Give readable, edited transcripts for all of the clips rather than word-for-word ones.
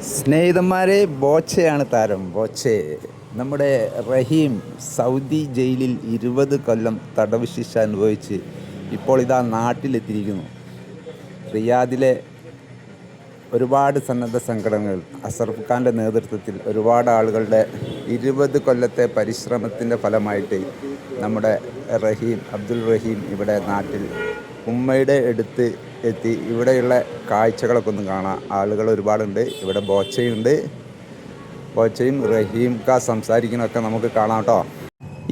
സ്നേഹിതന്മാരെ, ബോച്ചയാണ് താരം. ബോച്ചെ നമ്മുടെ റഹീം സൗദി ജയിലിൽ 20 കൊല്ലം തടവ് ശിക്ഷ അനുഭവിച്ച് ഇപ്പോൾ ഇതാ നാട്ടിലെത്തിയിരിക്കുന്നു. റിയാദിലെ ഒരുപാട് സന്നദ്ധ സംഘടനകൾ അസർഫ് ഖാൻ്റെ നേതൃത്വത്തിൽ ഒരുപാട് ആളുകളുടെ 20 കൊല്ലത്തെ പരിശ്രമത്തിൻ്റെ ഫലമായിട്ട് നമ്മുടെ അബ്ദുൽ റഹീം ഇവിടെ നാട്ടിൽ ഉമ്മയുടെ അടുത്ത് എത്തി. ഇവിടെയുള്ള കാഴ്ചകളൊക്കെ ഒന്ന് കാണാം. ആളുകൾ ഒരുപാടുണ്ട്. ഇവിടെ ബോച്ചയും റഹീം ഖാ സംസാരിക്കുന്നതൊക്കെ നമുക്ക് കാണാം കേട്ടോ.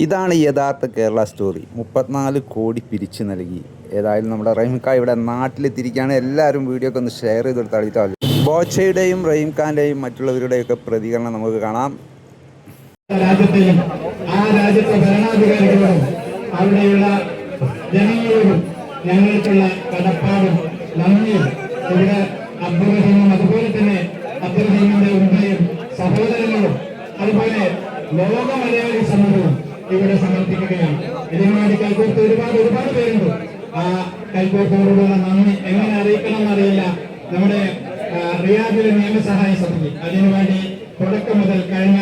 ഇതാണ് യഥാർത്ഥ കേരള സ്റ്റോറി. 34 കോടി പിരിച്ചു നൽകി. ഏതായാലും നമ്മുടെ റഹീം ഖാ ഇവിടെ നാട്ടിലെത്തിയിരിക്കുകയാണ്. എല്ലാവരും വീഡിയോ ഒക്കെ ഒന്ന് ഷെയർ ചെയ്ത് കൊടുത്താൽ ബോച്ചയുടെയും റഹീം ഖാൻ്റെയും മറ്റുള്ളവരുടെയൊക്കെ പ്രതികരണം നമുക്ക് കാണാം. രാജ്യത്തെയും ആ രാജ്യത്തെ ഭരണാധികാരികളോടും അവിടെയുള്ള ജനങ്ങളോടും ഞങ്ങൾക്കുള്ള കടപ്പാടും നന്ദിയും ഇവിടെ അബ്ദുൽ റഹീമും അതുപോലെ തന്നെ അബ്ദുൽ റഹീമിന്റെ ഉമ്മയും സഹോദരങ്ങളും അതുപോലെ ലോക മലയാളി സമൂഹവും ഇവിടെ സമർപ്പിക്കുകയാണ്. ഇതിനുവേണ്ടി കൈകോർത്ത് ഒരുപാട് പേരുണ്ട്. ആ കൈകോർത്തോടുള്ള നന്ദി എങ്ങനെ അറിയിക്കണം എന്നറിയില്ല. നമ്മുടെ റിയാദിലെ നിയമസഹായ സമിതി അതിനുവേണ്ടി തുടക്കം മുതൽ കഴിഞ്ഞ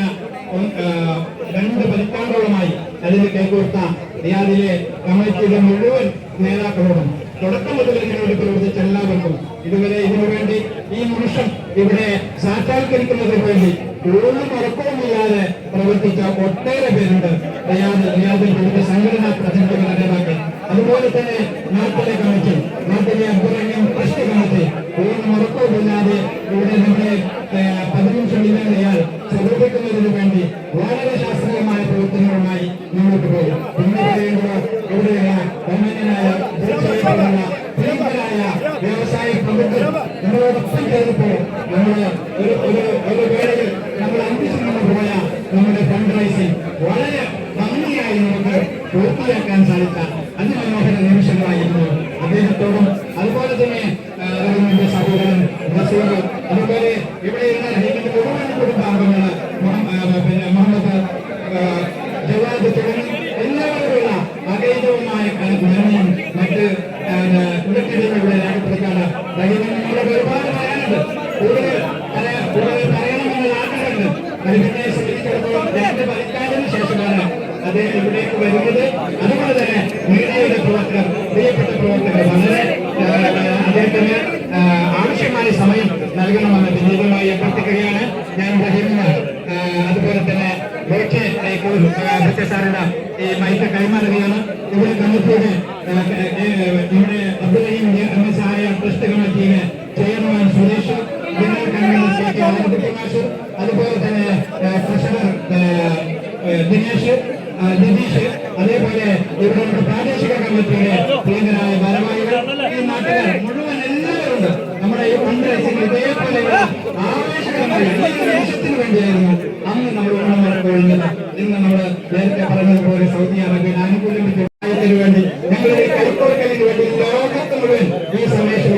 2 പതിറ്റാണ്ടോളമായി അതിന് കൈകോർത്ത റിയാദിലെ കമ്മിറ്റിയുടെ മുഴുവൻ നേതാക്കളോടും തുടക്കം മുതൽ ഇതിനോട് പ്രവർത്തിച്ച എല്ലാവർക്കും ഇതുവരെ ഇതിനുവേണ്ടി ഈ നിമിഷം ഇവിടെ സാക്ഷാത്കരിക്കുന്നതിന് വേണ്ടി ഒരു ഉറക്കവുമില്ലാതെ പ്രവർത്തിച്ച ഒട്ടേറെ പേരുണ്ട്. റിയാദിൽ വിവിധ സംഘടനാ പ്രതിനിധികളുടെ നേതാക്കൾ, അതുപോലെ തന്നെ നാട്ടിലെ കമ്മിറ്റി, നാട്ടിലെ അബ്ദുറഹീം ട്രസ്റ്റ് കമ്മിറ്റി പൂർണ്ണ ഉറക്കവുമില്ലാതെ ഇവിടെ നമ്മുടെ 15 മില്യൺ റിയാൽ സ്വരൂപിക്കുന്നതിന് വേണ്ടി വളരെ ശാസ്ത്രീയമായ പ്രവർത്തനങ്ങളുമായി മുന്നോട്ട് പോയി. പിന്നെ പറയുമ്പോൾ ഇവിടെയുള്ള ബഹുമാന്യനായ ഭീകരായ വ്യവസായ പ്രമുഖർ നമ്മളോടൊപ്പം ചേർന്നപ്പോൾ നമ്മള് ഒരു വേളയിൽ നമ്മൾ അന്വേഷിച്ചു പോയ നമ്മുടെ ഫണ്ട് റൈസിംഗ് വളരെ ഭംഗിയായി നമുക്ക് പൂർത്തിയാക്കാൻ സാധിച്ച അതിമനോഹര നിമിഷങ്ങളായിരുന്നു. അദ്ദേഹത്തോടും അതുപോലെ തന്നെ സഹോദരൻ റസൂൽ, അതുപോലെ ഇവിടെയുള്ള റഹീമിന്റെ മുഴുവൻ കുടുംബാംഗങ്ങള് പിന്നെ മുഹമ്മദ് ജവാദ് തുടങ്ങി എല്ലാവരുമുള്ള അകൈതവുമായ നന്ദിയും മറ്റ് ഇവിടെ രേഖപ്പെടുത്താണ്. റഹീമിനോട് ഒരുപാട് പറയാനുണ്ട്. കൂടുതൽ പറയണമെന്നുള്ള ആഗ്രഹമുണ്ട്. റഹീമിനെ സംബന്ധിച്ചിടത്തോളം 2 പതിറ്റാണ്ടിന് ശേഷമാണ് അദ്ദേഹം ഇവിടേക്ക് വരുന്നത്. അതുപോലെ തന്നെ മീഡിയയുടെ പ്രവർത്തകർ, പ്രിയപ്പെട്ട പ്രവർത്തകർ വളരെ അദ്ദേഹത്തിന് ആവശ്യമായ സമയം നൽകണമെന്ന് വിനീതമായി അഭ്യർത്ഥിക്കുകയാണ്. ഞാൻ റഹീമിന് അതുപോലെ തന്നെ സാറിന് ഈ മൈക്ക് കൈമാറുകയാണ്. ഇവിടെ കമ്മിറ്റിയുടെ നമ്മുടെ അബ്ദുൽ റഹീം നിയമസഹായ ട്രസ്റ്റ് കമ്മിറ്റിയിലെ ചെയർമാൻ സുരേഷ്, ജനറൽ കൺവീനർ മാഷ്, അതുപോലെ തന്നെ ട്രഷറർ ദിനേഷ്, നിതീഷ്, അതേപോലെ ഇവിടെ പ്രാദേശിക കമ്മിറ്റിയുടെ പ്രിയങ്കരായ ഭാരവാഹികൾ, ഈ നാട്ടുകാർ മുഴുവൻ എല്ലാവരുണ്ട്. നമ്മുടെ ഈ ഫണ്ട് റൈസിംഗ് ഇതേപോലെയുള്ള ആവേശകരമായ ദേശത്തിന് വേണ്ടിയായിരുന്നു അന്ന് നമ്മൾ ഓർമ്മ. ഇന്ന് നമ്മൾ നേരത്തെ പറഞ്ഞതുപോലെ സൗദി അറേബ്യൻ ആനുകൂല്യം വേണ്ടി ഞങ്ങളുടെ കൈക്കോർക്കലിന് വേണ്ടി ലോകത്ത് മുഴുവൻ ഈ സന്ദേശം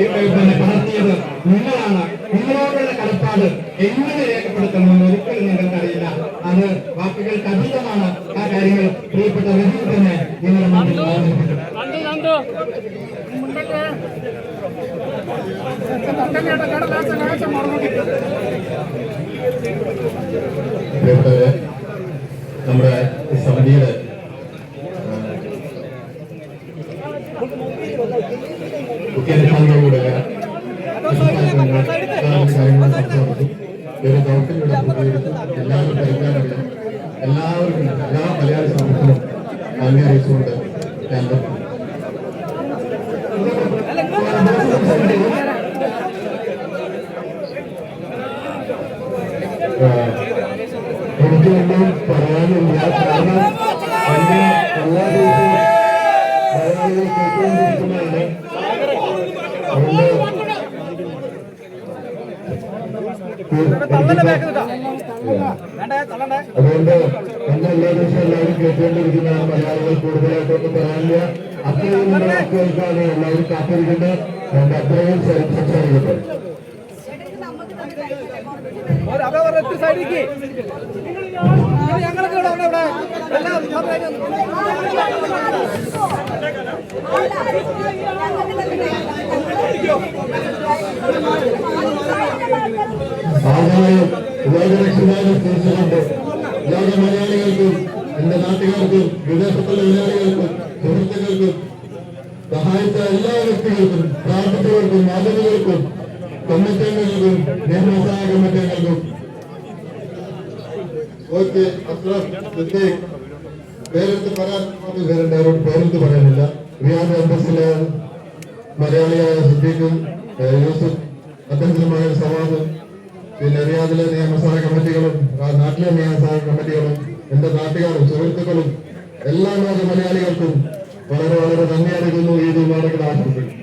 പടർത്തിയത് നിങ്ങളാണ്. നിങ്ങളോടുള്ള കടപ്പാട് എങ്ങനെ രേഖപ്പെടുത്തണമെന്ന് ഒരിക്കലും നിങ്ങൾക്കറിയില്ല. അത് വാക്കുകൾക്ക് അതീതമാണ്. ആ കാര്യങ്ങൾ പ്രിയപ്പെട്ട റഹീം തന്നെ നിങ്ങളുടെ മുന്നിൽ അവതരിപ്പിക്കും. നമ്മുടെ സമിതിയുടെ മുഖ്യാനുഭാഗങ്ങളുടെ ഒരു ദൗത്യങ്ങളുടെ പ്രതികരിച്ചു. എല്ലാവരും പരിജ്ഞാനറിയാം. എല്ലാവർക്കും എല്ലാ മലയാളി സമൂഹവും നന്ദി അറിയിച്ചുകൊണ്ട് ഞാൻ എനിക്കൊന്നും പറയാനില്ല. കാരണം എന്റെ എല്ലാ ദിവസവും മലയാളികൾ കേട്ടുകൊണ്ടിരിക്കുന്നതാണ്. അതുകൊണ്ട് എന്നെ എല്ലാ ദിവസവും എല്ലാവരും കേട്ടുകൊണ്ടിരിക്കുന്നതാണ്. മലയാളികൾ കൂടുതലായിട്ടൊന്നും പറയാനില്ല. അത്രയും വാക്കുകൾക്കാണ് എല്ലാവരും കാത്തിരിക്കുന്നത്. അതുകൊണ്ട് അത്രയും സംസാരിക്കട്ടെ. ഞങ്ങൾക്ക് ലോകരക്ഷിതാവിനെ കുറിച്ചുകൊണ്ട് ലോക മലയാളികൾക്കും എന്റെ നാട്ടുകാർക്കും വിദേശത്തുള്ള മലയാളികൾക്കും സുഹൃത്തുക്കൾക്കും സഹായിച്ച എല്ലാ വ്യക്തികൾക്കും പ്രാർത്ഥിച്ചവർക്കും മാധ്യമങ്ങൾക്കും കമ്മിറ്റികൾക്കും നിയമസഭാ കമ്മിറ്റികൾക്കും ഓക്കെ അഷ്റഫ് സിദ്ദീഖ് പേരെടുത്ത് പറയാൻ പേരുണ്ട്, അവരോട് പേരെടുത്ത് പറയാനില്ല. റിയാദ് എംബസിലെ മലയാളിയായ സിദ്ദീഖും യൂസുഫ് അദ്ദേഹത്തിന്റെ മകൻ സവാദും പിന്നെ റിയാദിലെ നിയമസഭാ കമ്മിറ്റികളും നാട്ടിലെ നിയമസഭാ കമ്മിറ്റികളും എന്റെ നാട്ടുകാരും സുഹൃത്തുക്കളും എല്ലാ ലോക മലയാളികൾക്കും വളരെ വളരെ നന്ദി അറിയിക്കുന്നു. ഈ മുബാറക് ആശംസിക്കുന്നു.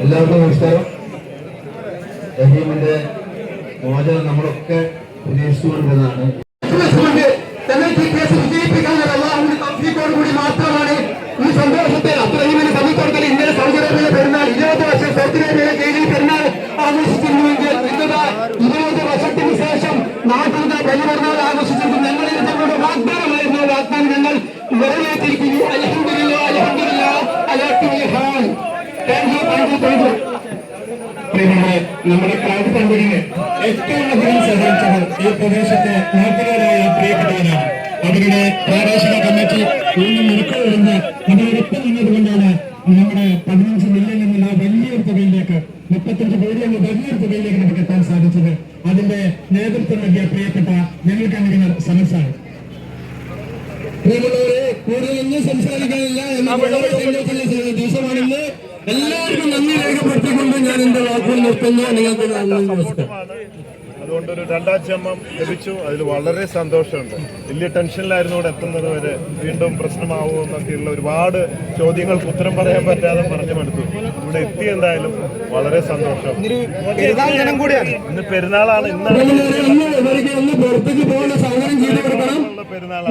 എല്ലാവർക്കും നമസ്കാരം. റഹീമിന്റെ മോചനം നമ്മളൊക്കെ പ്രതീക്ഷിച്ചുകൊണ്ടിരുന്നതാണ്. കൂടി മാത്രമാണ് ഈ സന്തോഷത്തെ അബ്ദുറഹീമിന് സമീപത്തിൽ ഇന്നലെ സൗദി അറേബ്യയിലെ പെരുന്നാൾ 20 വർഷം സൗദി അറേബ്യയിലെ കീഴിൽ പെരുന്നാൾ ആഘോഷിച്ചിരുന്നുവെങ്കിൽ ഇന്നതാ 20 വർഷത്തിന് ശേഷം നാട്ടിൽ വലിയ പെരുന്നാൾ ആഘോഷിച്ചിരുന്നു. ഞങ്ങളിൽ ഞങ്ങളുടെ വാഗ്ദാനമായിരുന്നു. വാഗ്ദാനം ഞങ്ങൾ നിറവേറ്റിയിരിക്കുന്നു. അൽഹംദുലില്ലാഹ് അൽഹംദുലില്ലാഹ് അലാ കുല്ലി ഹാൽ. Thank you. നമ്മുടെ ക്ലൗഡ് ഫണ്ടിങ്ങിന് ഏറ്റവും അധികം സഹായിച്ചവർ ഈ പ്രദേശത്തെ നാട്ടുകാരായ പ്രിയപ്പെട്ടവരാണ്. അവരുടെ പ്രാദേശിക കമ്മിറ്റി ഒന്നും മുറുക്കുവരുന്ന് അവരോടൊപ്പം നിന്നതുകൊണ്ടാണ് നമ്മുടെ 15 മില്യൺ എന്നുള്ള വലിയൊരു തുകയിലേക്ക് 35 കോടി എന്ന വലിയൊരു തുകയിലേക്ക് നമുക്ക് എത്താൻ സാധിച്ചത്. അതിന്റെ നേതൃത്വം നൽകിയ പ്രിയപ്പെട്ട ഞങ്ങൾ കൺവീനർ സമൻസാണ്. പ്രിയമുള്ളവരെ, കൂടുതലൊന്നും സംസാരിക്കാനില്ല എന്ന ദിവസമാണെന്ന് എല്ലാവർക്കും നന്ദി രേഖപ്പെടുത്തിക്കൊണ്ട് ഞാൻ എന്റെ വാക്കുകൾ നിർത്തുന്നു. നിങ്ങൾക്ക് നമസ്കാരം. അതുകൊണ്ടൊരു 2 ചെമ്മം ലഭിച്ചു. അതിൽ വളരെ സന്തോഷമുണ്ട്. വലിയ ടെൻഷനിലായിരുന്നു ഇവിടെ എത്തുന്നത് വരെ. വീണ്ടും പ്രശ്നമാവുമോ എന്നൊക്കെയുള്ള ഒരുപാട് ചോദ്യങ്ങൾക്ക് ഉത്തരം പറയാൻ പറ്റാതെ പറഞ്ഞു മടുത്തു. ഇവിടെ എത്തി എന്തായാലും വളരെ സന്തോഷം. ഇന്ന് പെരുന്നാളാണ്. ഒന്ന് പുറത്തേക്ക് പോകുന്ന സൗകര്യം ചെയ്തു കൊടുക്കണം.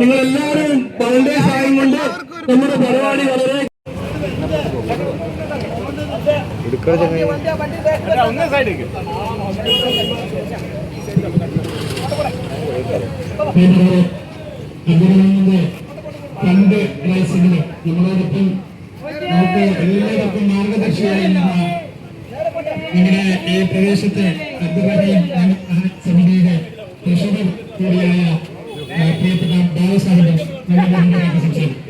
നിങ്ങൾ എല്ലാവരും പൗണ്ടേ സഹായം കൊണ്ട് നമ്മുടെ പരിപാടി വളരെ ഫണ്ട് റൈസിംഗിന് നമ്മളോടൊപ്പം നമുക്ക് എല്ലാവർക്കും മാർഗദർശിയായി നമ്മുടെ ഈ പ്രദേശത്തെ അബ്ദുറഹീം സമിതിയുടെ ട്രഷറർ കൂടിയായ പ്രിയപ്പെട്ട ബാബുസാഹിബ് നമ്മുടെ മുമ്പിലേക്ക് സംസാരിക്കും.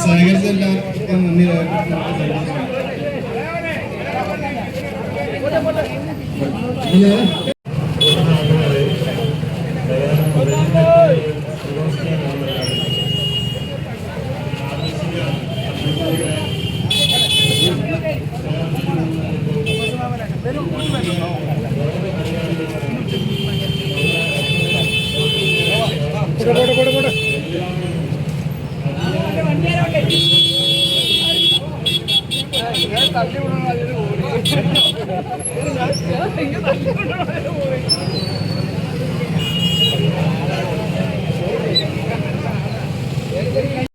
സഹകരിച്ച എല്ലാവർക്കും നന്ദി. ഹലോ,